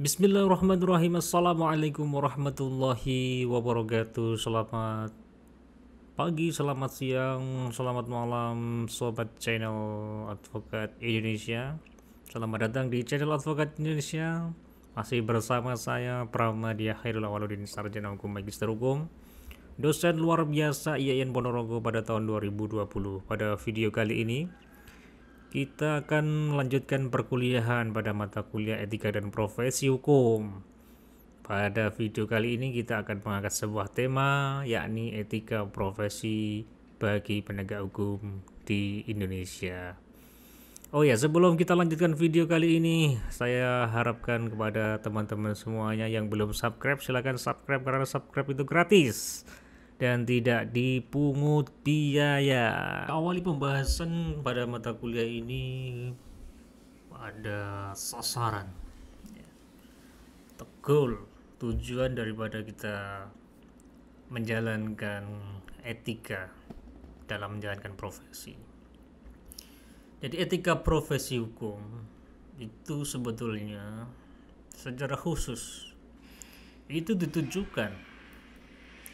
Bismillahirrahmanirrahim. Assalamualaikum warahmatullahi wabarakatuh. Selamat pagi, selamat siang, selamat malam sobat channel Advokat Indonesia. Selamat datang di channel Advokat Indonesia. Masih bersama saya Pramadya Khairul Awaludin, Sarjana Hukum Magister Hukum, dosen luar biasa IAIN Ponorogo pada tahun 2020. Pada video kali ini kita akan melanjutkan perkuliahan pada mata kuliah Etika dan Profesi Hukum. Pada video kali ini kita akan mengangkat sebuah tema, yakni etika profesi bagi penegak hukum di Indonesia. Oh ya, sebelum kita lanjutkan video kali ini, saya harapkan kepada teman-teman semuanya yang belum subscribe, silahkan subscribe karena subscribe itu gratis dan tidak dipungut biaya. Awali pembahasan pada mata kuliah ini ada sasaran, goal, tujuan daripada kita menjalankan etika dalam menjalankan profesi. Jadi etika profesi hukum itu sebetulnya secara khusus itu ditujukan,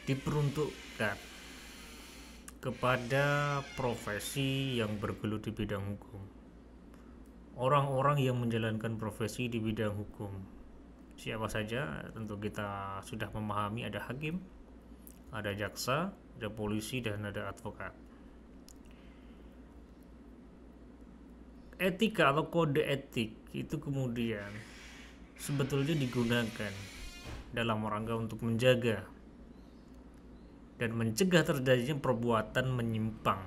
diperuntukkan kepada profesi yang bergelut di bidang hukum, orang-orang yang menjalankan profesi di bidang hukum. Siapa saja? Tentu kita sudah memahami, ada hakim, ada jaksa, ada polisi, dan ada advokat. Etika atau kode etik itu kemudian sebetulnya digunakan dalam rangka untuk menjaga dan mencegah terjadinya perbuatan menyimpang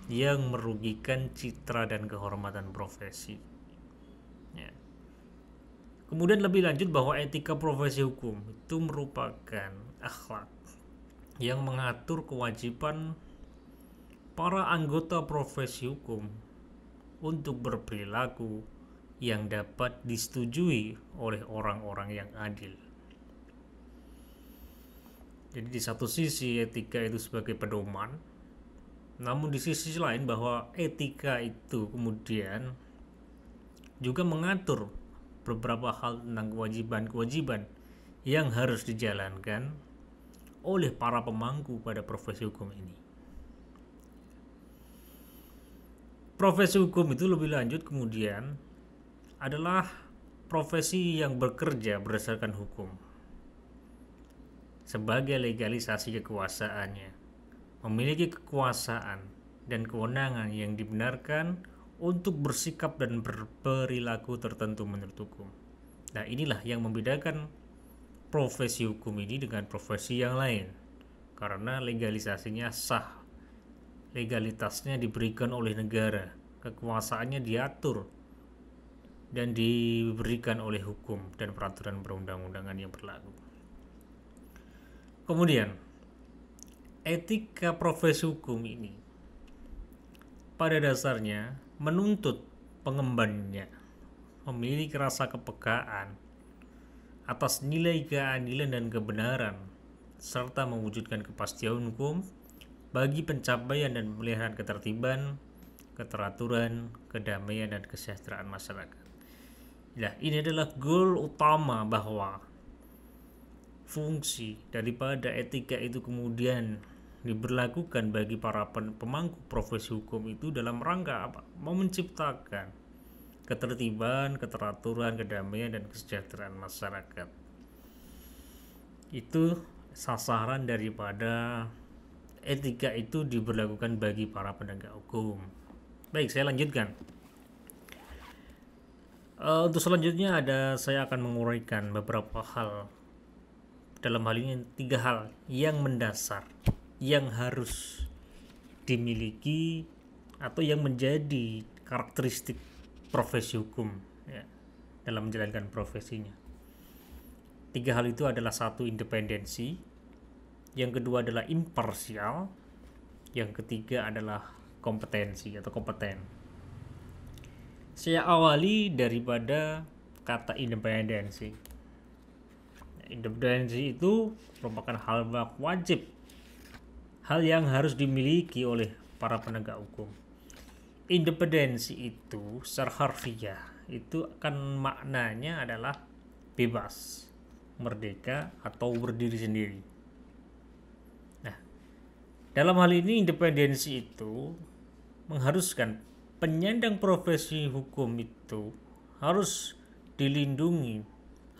yang merugikan citra dan kehormatan profesi. Ya. Kemudian lebih lanjut bahwa etika profesi hukum itu merupakan akhlak yang mengatur kewajiban para anggota profesi hukum untuk berperilaku yang dapat disetujui oleh orang-orang yang adil. Jadi di satu sisi etika itu sebagai pedoman, namun di sisi lain bahwa etika itu kemudian juga mengatur beberapa hal tentang kewajiban-kewajiban yang harus dijalankan oleh para pemangku pada profesi hukum ini. Profesi hukum itu lebih lanjut kemudian adalah profesi yang bekerja berdasarkan hukum sebagai legalisasi kekuasaannya, memiliki kekuasaan dan kewenangan yang dibenarkan untuk bersikap dan berperilaku tertentu menurut hukum. Nah, inilah yang membedakan profesi hukum ini dengan profesi yang lain, karena legalisasinya sah, legalitasnya diberikan oleh negara, kekuasaannya diatur dan diberikan oleh hukum dan peraturan perundang-undangan yang berlaku. Kemudian, etika profesi hukum ini pada dasarnya menuntut pengembannya memiliki rasa kepekaan atas nilai keadilan dan kebenaran, serta mewujudkan kepastian hukum bagi pencapaian dan pemeliharaan ketertiban, keteraturan, kedamaian, dan kesejahteraan masyarakat. Nah, ini adalah goal utama bahwa fungsi daripada etika itu kemudian diberlakukan bagi para pemangku profesi hukum itu dalam rangka apa? Mau menciptakan ketertiban, keteraturan, kedamaian, dan kesejahteraan masyarakat. Itu sasaran daripada etika itu diberlakukan bagi para penegak hukum. Baik, saya lanjutkan. Untuk selanjutnya saya akan menguraikan beberapa hal. Dalam hal ini 3 hal yang mendasar yang harus dimiliki atau yang menjadi karakteristik profesi hukum ya, dalam menjalankan profesinya. 3 hal itu adalah: 1, independensi, yang kedua adalah imparsial, yang ketiga adalah kompetensi atau kompeten. Saya awali daripada kata independensi. Independensi itu merupakan hal wajib, hal yang harus dimiliki oleh para penegak hukum. Independensi itu secara harfiah itu akan maknanya adalah bebas, merdeka, atau berdiri sendiri. Nah, dalam hal ini independensi itu mengharuskan penyandang profesi hukum itu harus dilindungi,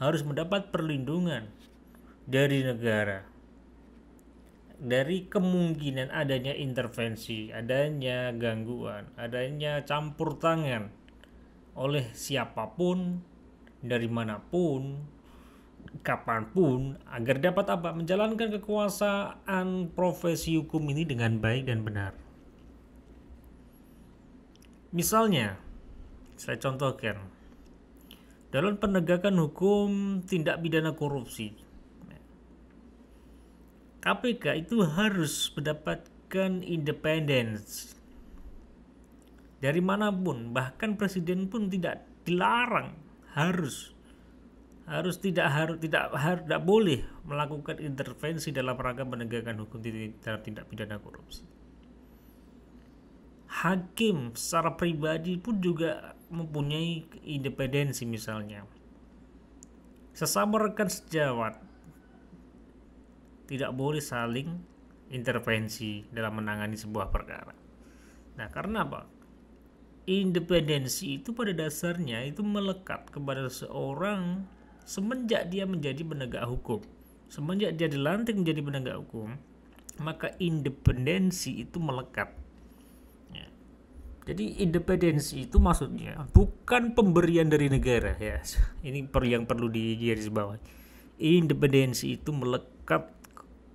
harus mendapat perlindungan dari negara, dari kemungkinan adanya intervensi, adanya gangguan, adanya campur tangan oleh siapapun, dari manapun, kapanpun, agar dapat menjalankan kekuasaan profesi hukum ini dengan baik dan benar. Misalnya, saya contohkan, dalam penegakan hukum tindak pidana korupsi, KPK itu harus mendapatkan independensi dari manapun, bahkan presiden pun tidak dilarang tidak boleh melakukan intervensi dalam rangka penegakan hukum dalam tindak pidana korupsi. Hakim secara pribadi pun juga mempunyai independensi, misalnya sesama rekan sejawat tidak boleh saling intervensi dalam menangani sebuah perkara. Nah, karena apa? Independensi itu pada dasarnya itu melekat kepada seseorang semenjak dia menjadi penegak hukum. Semenjak dia dilantik menjadi penegak hukum, maka independensi itu melekat. Ya. Jadi independensi itu maksudnya bukan pemberian dari negara, ya. Ini yang perlu digarisbawahi. Independensi itu melekat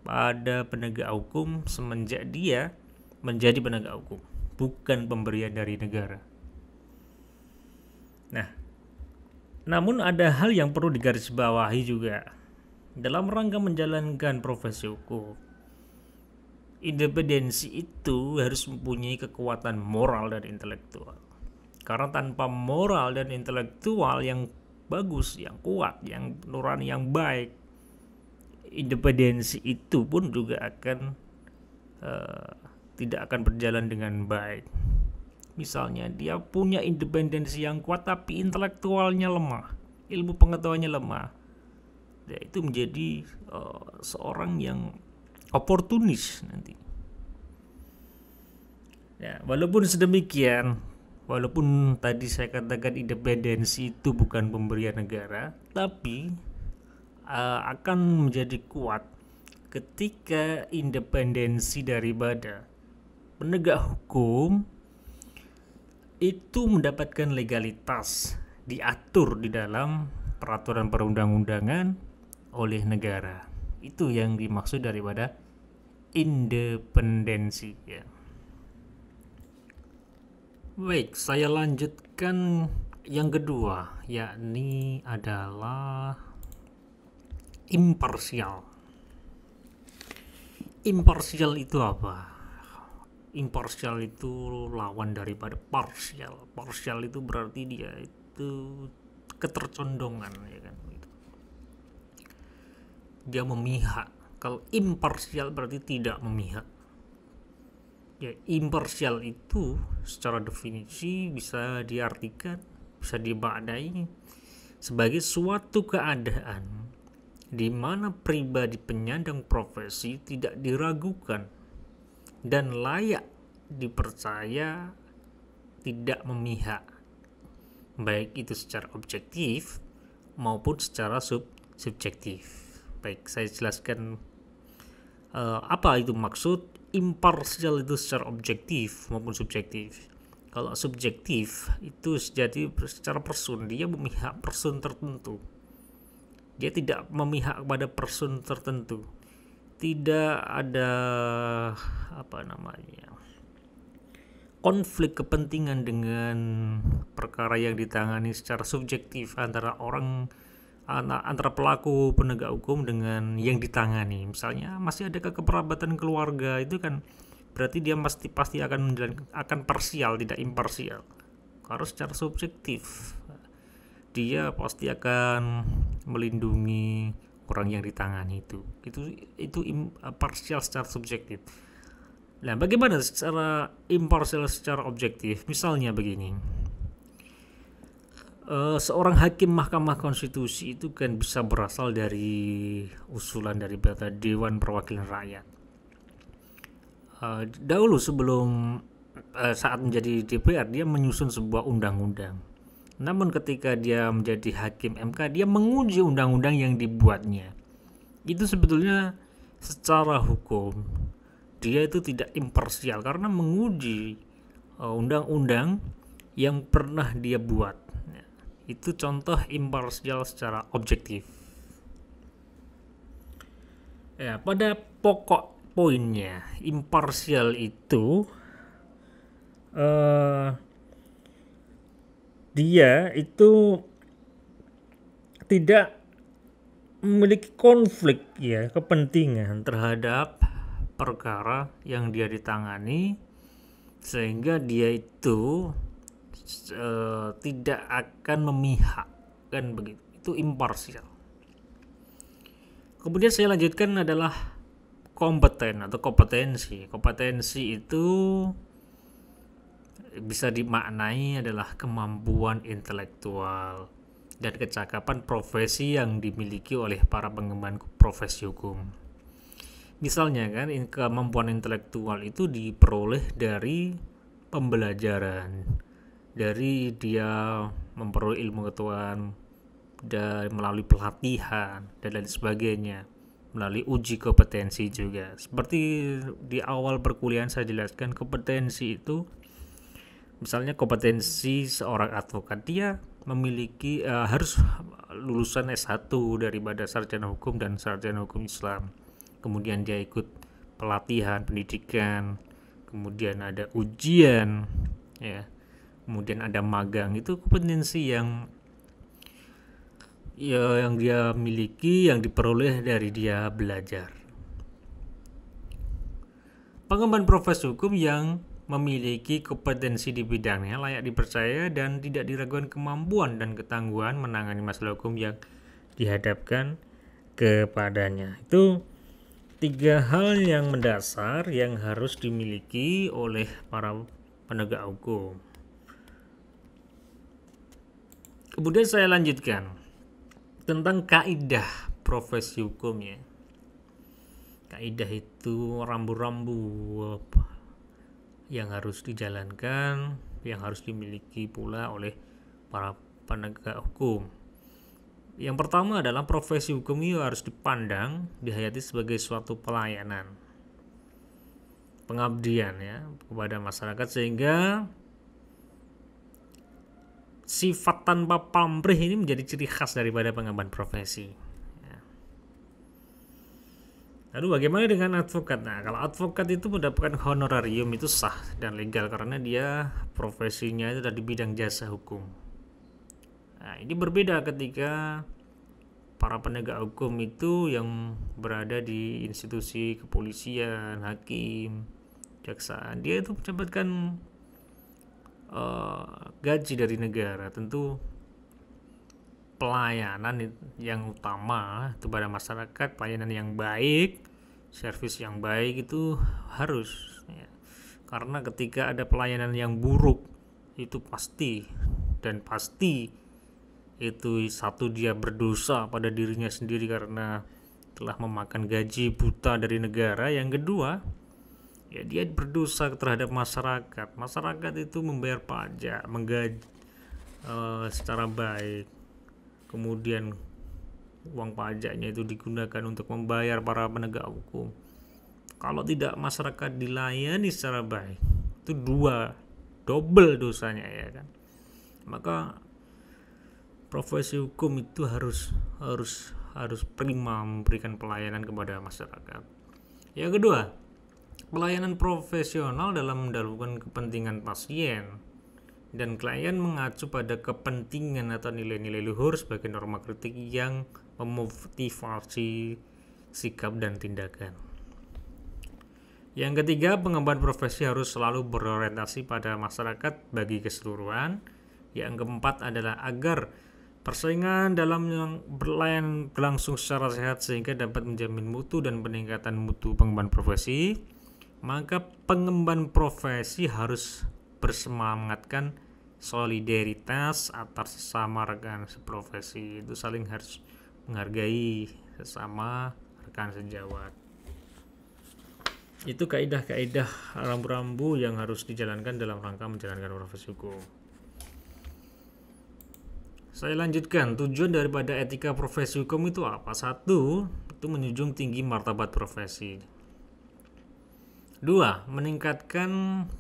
pada penegak hukum semenjak dia menjadi penegak hukum, bukan pemberian dari negara. Nah, namun ada hal yang perlu digarisbawahi juga dalam rangka menjalankan profesi hukum. Independensi itu harus mempunyai kekuatan moral dan intelektual. Karena tanpa moral dan intelektual yang bagus, yang kuat, yang nurani, yang baik, independensi itu pun juga akan tidak akan berjalan dengan baik. Misalnya dia punya independensi yang kuat tapi intelektualnya lemah, ilmu pengetahuannya lemah, ya, itu menjadi seorang yang oportunis nanti. Ya, walaupun sedemikian, walaupun tadi saya katakan independensi itu bukan pemberian negara, tapi akan menjadi kuat ketika independensi daripada penegak hukum itu mendapatkan legalitas, diatur di dalam peraturan perundang-undangan oleh negara. Itu yang dimaksud daripada independensi, ya. Baik, saya lanjutkan yang kedua, yakni adalah imparsial. Imparsial itu apa? Imparsial itu lawan daripada parsial. Parsial itu berarti dia itu ketercondongan, ya kan? Dia memihak. Kalau imparsial berarti tidak memihak. Ya, imparsial itu secara definisi bisa diartikan, bisa dimaknai sebagai suatu keadaan di mana pribadi penyandang profesi tidak diragukan dan layak dipercaya tidak memihak, baik itu secara objektif maupun secara subjektif. Baik, saya jelaskan apa itu maksud imparsial itu secara objektif maupun subjektif. Kalau subjektif itu jadi secara person, dia memihak person tertentu. Dia tidak memihak pada person tertentu. Tidak ada konflik kepentingan dengan perkara yang ditangani secara subjektif antara pelaku penegak hukum dengan yang ditangani. Misalnya masih ada kekerabatan keluarga, itu kan berarti dia pasti akan parsial, tidak imparsial. Karena secara subjektif dia pasti akan melindungi orang yang ditangani itu parsial secara subjektif. Nah, bagaimana secara imparsial secara objektif? Misalnya begini, Seorang hakim Mahkamah Konstitusi itu kan bisa berasal dari usulan daripada Dewan Perwakilan Rakyat. Dahulu sebelum saat menjadi DPR, dia menyusun sebuah undang-undang. Namun ketika dia menjadi hakim MK, dia menguji undang-undang yang dibuatnya. Itu sebetulnya secara hukum dia itu tidak imparsial karena menguji undang-undang yang pernah dia buat. Itu contoh imparsial secara objektif. Ya, pada pokok poinnya, imparsial itu dia itu tidak memiliki konflik ya kepentingan terhadap perkara yang dia ditangani, sehingga dia itu tidak akan memihak, kan begitu. Itu imparsial. Kemudian saya lanjutkan adalah kompeten atau kompetensi. Kompetensi itu bisa dimaknai adalah kemampuan intelektual dan kecakapan profesi yang dimiliki oleh para pengemban profesi hukum. Misalnya kan, kemampuan intelektual itu diperoleh dari pembelajaran, dari dia memperoleh ilmu pengetahuan dan melalui pelatihan dan lain sebagainya, melalui uji kompetensi juga. Seperti di awal perkuliahan saya jelaskan, kompetensi itu misalnya kompetensi seorang advokat, dia memiliki harus lulusan S1 daripada sarjana hukum dan sarjana hukum Islam. Kemudian dia ikut pelatihan pendidikan, kemudian ada ujian ya, kemudian ada magang. Itu kompetensi yang dia miliki, yang diperoleh dari dia belajar. Pengemban profesi hukum yang memiliki kompetensi di bidangnya layak dipercaya dan tidak diragukan kemampuan dan ketangguhan menangani masalah hukum yang dihadapkan kepadanya. Itu 3 hal yang mendasar yang harus dimiliki oleh para penegak hukum. Kemudian saya lanjutkan tentang kaidah profesi hukum ya. Kaidah itu rambu-rambu yang harus dijalankan, yang harus dimiliki pula oleh para penegak hukum. Yang pertama adalah profesi hukum itu harus dipandang, dihayati sebagai suatu pelayanan, pengabdian ya kepada masyarakat, sehingga sifat tanpa pamrih ini menjadi ciri khas daripada pengemban profesi. Lalu bagaimana dengan advokat? Nah, kalau advokat itu mendapatkan honorarium itu sah dan legal karena dia profesinya itu dari bidang jasa hukum. Nah, ini berbeda ketika para penegak hukum itu yang berada di institusi kepolisian, hakim, kejaksaan. Dia itu mendapatkan gaji dari negara. Tentu pelayanan yang utama kepada masyarakat, pelayanan yang baik, servis yang baik itu harus ya. Karena ketika ada pelayanan yang buruk itu pasti itu satu, dia berdosa pada dirinya sendiri karena telah memakan gaji buta dari negara. Yang kedua ya, dia berdosa terhadap masyarakat itu membayar pajak, menggaji secara baik, kemudian uang pajaknya itu digunakan untuk membayar para penegak hukum. Kalau tidak masyarakat dilayani secara baik, itu double dosanya ya kan. Maka profesi hukum itu harus prima memberikan pelayanan kepada masyarakat. Yang kedua, pelayanan profesional dalam mendahulukan kepentingan pasien dan klien mengacu pada kepentingan atau nilai-nilai luhur sebagai norma kritik yang memotivasi sikap dan tindakan. Yang ketiga, pengemban profesi harus selalu berorientasi pada masyarakat bagi keseluruhan. Yang keempat adalah agar persaingan dalam berlangsung secara sehat sehingga dapat menjamin mutu dan peningkatan mutu pengemban profesi. Maka pengemban profesi harus bersemangatkan solidaritas antar sesama rekan seprofesi, itu saling harus menghargai sesama rekan sejawat. Itu kaidah-kaidah rambu-rambu yang harus dijalankan dalam rangka menjalankan profesi hukum. Saya lanjutkan, tujuan daripada etika profesi hukum itu apa? Satu, itu menjunjung tinggi martabat profesi. Dua, meningkatkan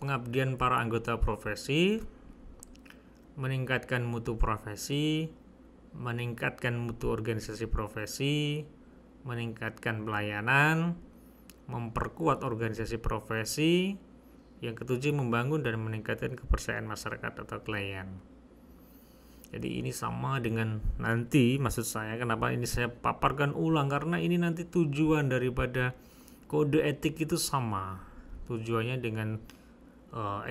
pengabdian para anggota profesi, meningkatkan mutu profesi, meningkatkan mutu organisasi profesi, meningkatkan pelayanan, memperkuat organisasi profesi. Yang ketujuh, membangun dan meningkatkan kepercayaan masyarakat atau klien. Jadi ini sama dengan nanti, maksud saya kenapa ini saya paparkan ulang, karena ini nanti tujuan daripada kode etik itu sama. Tujuannya dengan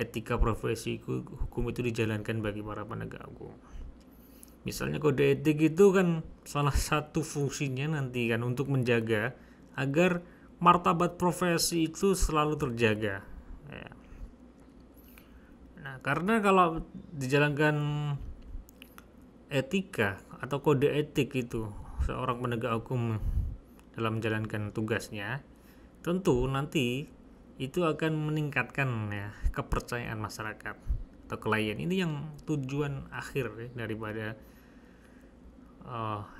etika profesi hukum itu dijalankan bagi para penegak hukum. Misalnya kode etik itu kan salah satu fungsinya nanti kan untuk menjaga agar martabat profesi itu selalu terjaga. Ya. Nah, karena kalau dijalankan etika atau kode etik itu seorang penegak hukum dalam menjalankan tugasnya, tentu nanti itu akan meningkatkan ya kepercayaan masyarakat atau klien. Ini yang tujuan akhir ya, daripada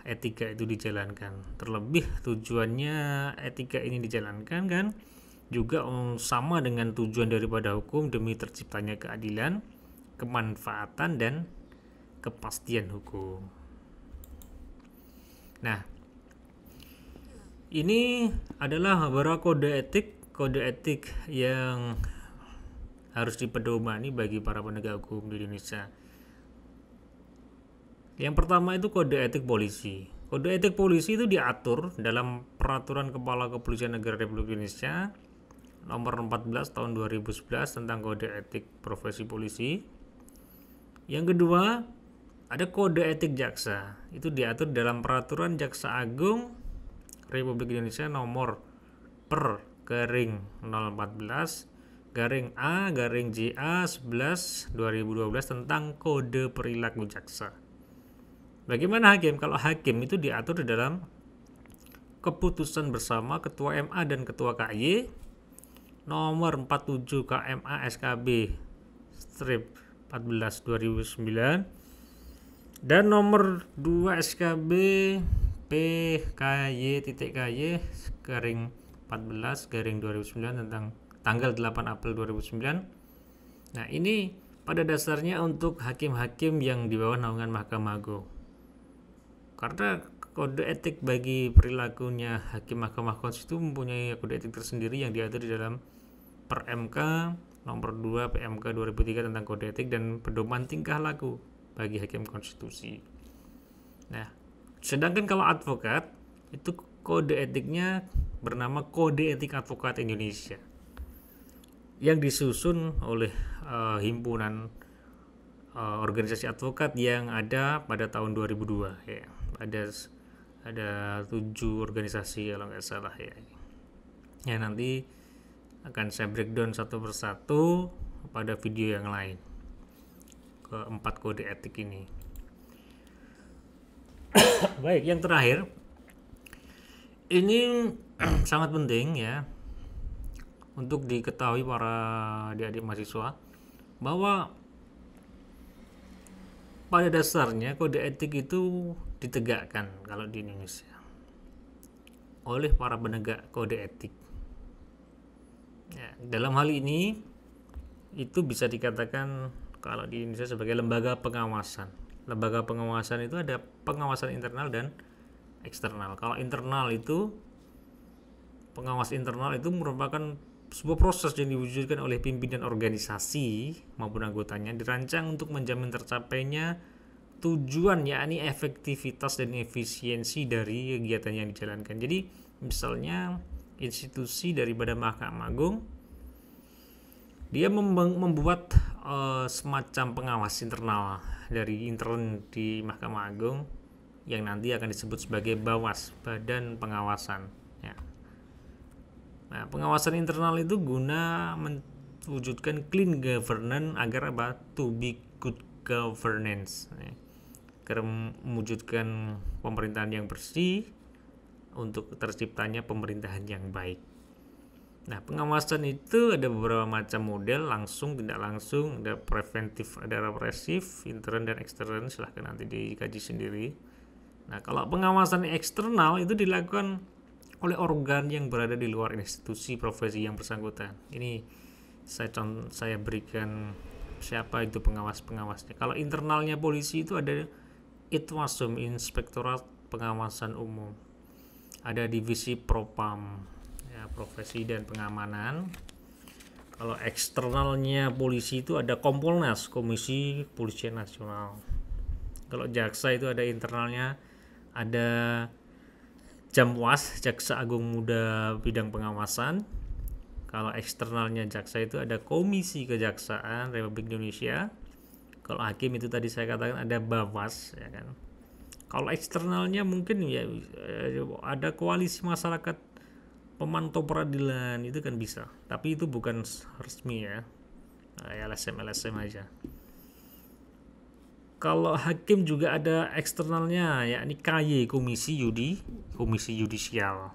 etika itu dijalankan. Terlebih tujuannya etika ini dijalankan kan juga sama dengan tujuan daripada hukum demi terciptanya keadilan, kemanfaatan dan kepastian hukum. Nah, ini adalah beberapa kode etik yang harus dipedomani bagi para penegak hukum di Indonesia. Yang pertama itu kode etik polisi. Kode etik polisi itu diatur dalam Peraturan Kepala Kepolisian Negara Republik Indonesia nomor 14 tahun 2011 tentang kode etik profesi polisi. Yang kedua, ada kode etik jaksa. Itu diatur dalam Peraturan Jaksa Agung Republik Indonesia nomor per/014 A/JA 11 2012 tentang kode perilaku jaksa. Bagaimana hakim? Kalau hakim itu diatur di dalam keputusan bersama Ketua MA dan Ketua KY nomor 47 KMA SKB strip 14 2009 dan nomor 2 SKB PKY.KY garing 14 garing 2009 tentang tanggal 8 April 2009. Nah, ini pada dasarnya untuk hakim-hakim yang di bawah naungan Mahkamah Agung. Karena kode etik bagi perilakunya hakim Mahkamah Konstitusi mempunyai kode etik tersendiri yang diatur di dalam Per-MK nomor 2 PMK 2003 tentang kode etik dan pedoman tingkah laku bagi hakim konstitusi. Nah, sedangkan kalau advokat itu kode etiknya bernama Kode Etik Advokat Indonesia yang disusun oleh himpunan organisasi advokat yang ada pada tahun 2002 ya. Ada 7 organisasi kalau nggak salah ya. Ya, nanti akan saya breakdown satu persatu pada video yang lain keempat kode etik ini. Baik, yang terakhir ini sangat penting ya untuk diketahui para adik-adik mahasiswa bahwa pada dasarnya kode etik itu ditegakkan kalau di Indonesia oleh para penegak kode etik. Ya, dalam hal ini itu bisa dikatakan kalau di Indonesia sebagai lembaga pengawasan. Lembaga pengawasan itu ada pengawasan internal dan eksternal. Kalau internal itu pengawas internal itu merupakan sebuah proses yang diwujudkan oleh pimpinan organisasi maupun anggotanya dirancang untuk menjamin tercapainya tujuan, yakni efektivitas dan efisiensi dari kegiatan yang dijalankan. Jadi misalnya institusi daripada Mahkamah Agung dia membuat semacam pengawas internal dari intern di Mahkamah Agung yang nanti akan disebut sebagai BAWAS, Badan Pengawasan ya. Nah, pengawasan internal itu guna mewujudkan clean governance agar to be good governance, agar mewujudkan pemerintahan yang bersih untuk terciptanya pemerintahan yang baik. Nah, pengawasan itu ada beberapa macam model, langsung, tidak langsung, ada preventif, ada represif, intern dan ekstern, silahkan nanti dikaji sendiri. Nah, kalau pengawasan eksternal itu dilakukan oleh organ yang berada di luar institusi profesi yang bersangkutan. Ini saya berikan siapa itu pengawas-pengawasnya. Kalau internalnya polisi itu ada Itwasum, Inspektorat Pengawasan Umum. Ada divisi Propam, ya, profesi dan pengamanan. Kalau eksternalnya polisi itu ada Kompolnas, Komisi Polisian Nasional. Kalau jaksa itu ada internalnya, ada Jamwas, Jaksa Agung Muda Bidang Pengawasan. Kalau eksternalnya jaksa itu ada Komisi Kejaksaan Republik Indonesia. Kalau hakim itu tadi saya katakan ada Bawas, ya kan. Kalau eksternalnya mungkin ya ada Koalisi Masyarakat Pemantau Peradilan, itu kan bisa. Tapi itu bukan resmi ya. LSM aja. Kalau hakim juga ada eksternalnya, yakni KY, Komisi Yudisial.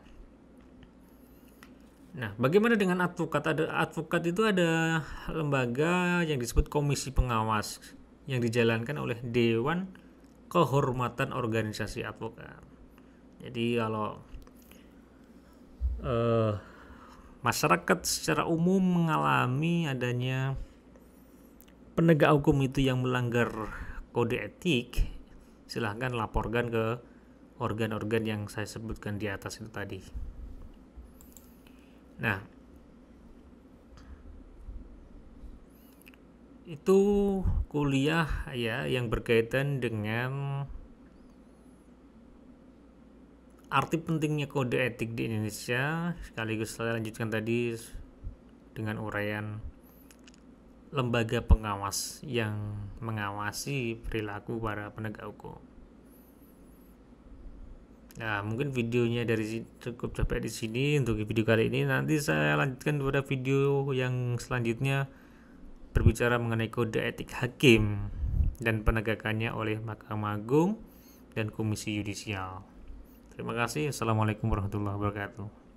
Nah, bagaimana dengan advokat? Advokat itu ada lembaga yang disebut Komisi Pengawas yang dijalankan oleh Dewan Kehormatan Organisasi Advokat. Jadi kalau masyarakat secara umum mengalami adanya penegak hukum itu yang melanggar kode etik, silahkan laporkan ke organ-organ yang saya sebutkan di atas itu tadi. Nah, itu kuliah ya yang berkaitan dengan arti pentingnya kode etik di Indonesia, sekaligus saya lanjutkan tadi dengan uraian lembaga pengawas yang mengawasi perilaku para penegak hukum. Nah, mungkin videonya cukup sampai di sini untuk video kali ini. Nanti saya lanjutkan pada video yang selanjutnya berbicara mengenai kode etik hakim dan penegakannya oleh Mahkamah Agung dan Komisi Yudisial. Terima kasih. Assalamualaikum warahmatullahi wabarakatuh.